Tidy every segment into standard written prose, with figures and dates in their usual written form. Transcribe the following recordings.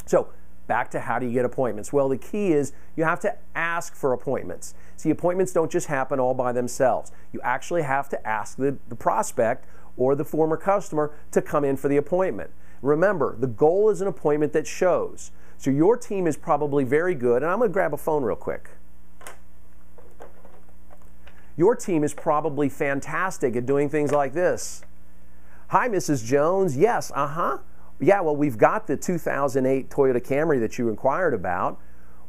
So back to how do you get appointments? Well, the key is you have to ask for appointments. See, appointments don't just happen all by themselves. You actually have to ask the prospect or the former customer to come in for the appointment. Remember, the goal is an appointment that shows. So your team is probably very good, and I'm going to grab a phone real quick. Your team is probably fantastic at doing things like this. Hi, Mrs. Jones. Yes, yeah, well, we've got the 2008 Toyota Camry that you inquired about.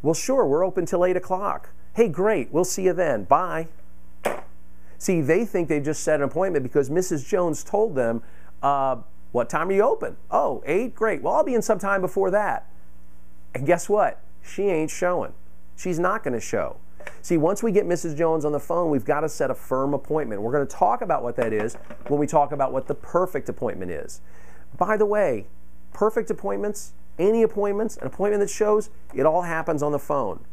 Well, sure, we're open till 8 o'clock. Hey, great, we'll see you then. Bye. See, they think they just set an appointment because Mrs. Jones told them, what time are you open? Oh, 8? Great. Well, I'll be in sometime before that. And guess what? She ain't showing. She's not going to show. See, once we get Mrs. Jones on the phone, we've got to set a firm appointment. We're going to talk about what that is when we talk about what the perfect appointment is. By the way, perfect appointments, any appointments, an appointment that shows, it all happens on the phone.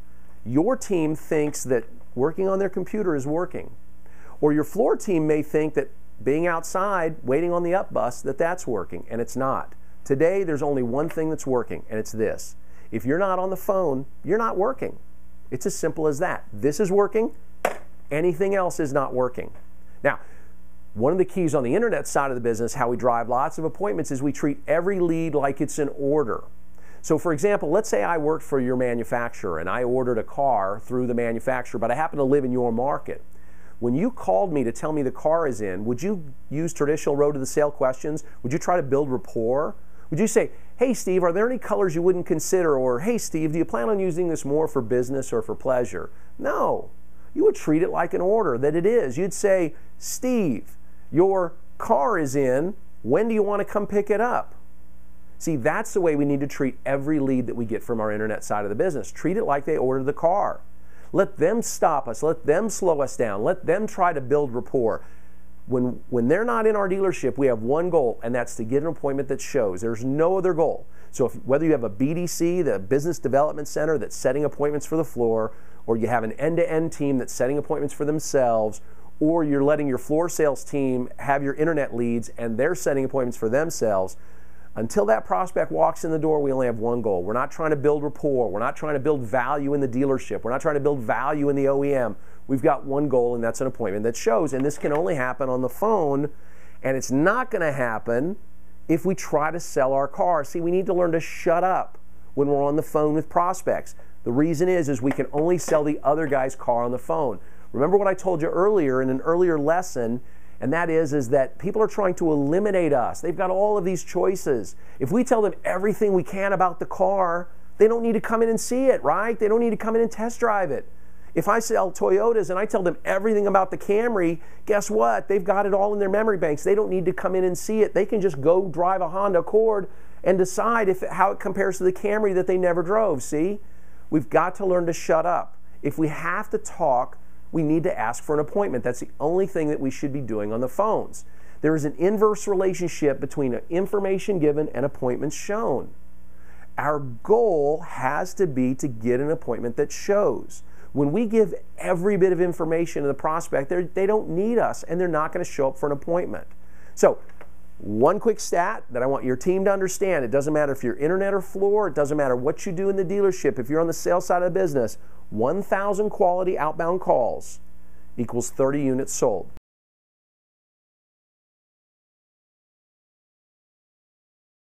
Your team thinks that working on their computer is working. Or your floor team may think that being outside, waiting on the up bus, that's working, and it's not. Today, there's only one thing that's working, and it's this. If you're not on the phone, you're not working. It's as simple as that. This is working, anything else is not working. Now, one of the keys on the internet side of the business, how we drive lots of appointments, is we treat every lead like it's an order. So for example, let's say I worked for your manufacturer and I ordered a car through the manufacturer, but I happen to live in your market. When you called me to tell me the car is in, would you use traditional road to the sale questions? Would you try to build rapport? Would you say, hey Steve, are there any colors you wouldn't consider? Or hey Steve, do you plan on using this more for business or for pleasure? No. You would treat it like an order that it is. You'd say, Steve, your car is in. When do you want to come pick it up? See, that's the way we need to treat every lead that we get from our internet side of the business. Treat it like they ordered the car. Let them stop us. Let them slow us down. Let them try to build rapport. When they're not in our dealership, we have one goal, and that's to get an appointment that shows. There's no other goal. So whether you have a BDC, the Business Development Center, that's setting appointments for the floor, or you have an end-to-end team that's setting appointments for themselves, or you're letting your floor sales team have your internet leads and they're setting appointments for themselves, until that prospect walks in the door, we only have one goal. We're not trying to build rapport. We're not trying to build value in the dealership. We're not trying to build value in the OEM. We've got one goal, and that's an appointment that shows. And this can only happen on the phone, and it's not going to happen if we try to sell our car. See, we need to learn to shut up when we're on the phone with prospects. The reason is we can only sell the other guy's car on the phone. Remember what I told you earlier in an earlier lesson, and that is that people are trying to eliminate us. They've got all of these choices. If we tell them everything we can about the car, they don't need to come in and see it, right? They don't need to come in and test drive it. If I sell Toyotas and I tell them everything about the Camry, guess what? They've got it all in their memory banks. They don't need to come in and see it. They can just go drive a Honda Accord and decide how it compares to the Camry that they never drove, see? We've got to learn to shut up. If we have to talk, we need to ask for an appointment. That's the only thing that we should be doing on the phones. There is an inverse relationship between information given and appointments shown. Our goal has to be to get an appointment that shows. When we give every bit of information to the prospect, they don't need us and they're not going to show up for an appointment. So, one quick stat that I want your team to understand: it doesn't matter if you're internet or floor, it doesn't matter what you do in the dealership, if you're on the sales side of the business, 1,000 quality outbound calls equals 30 units sold.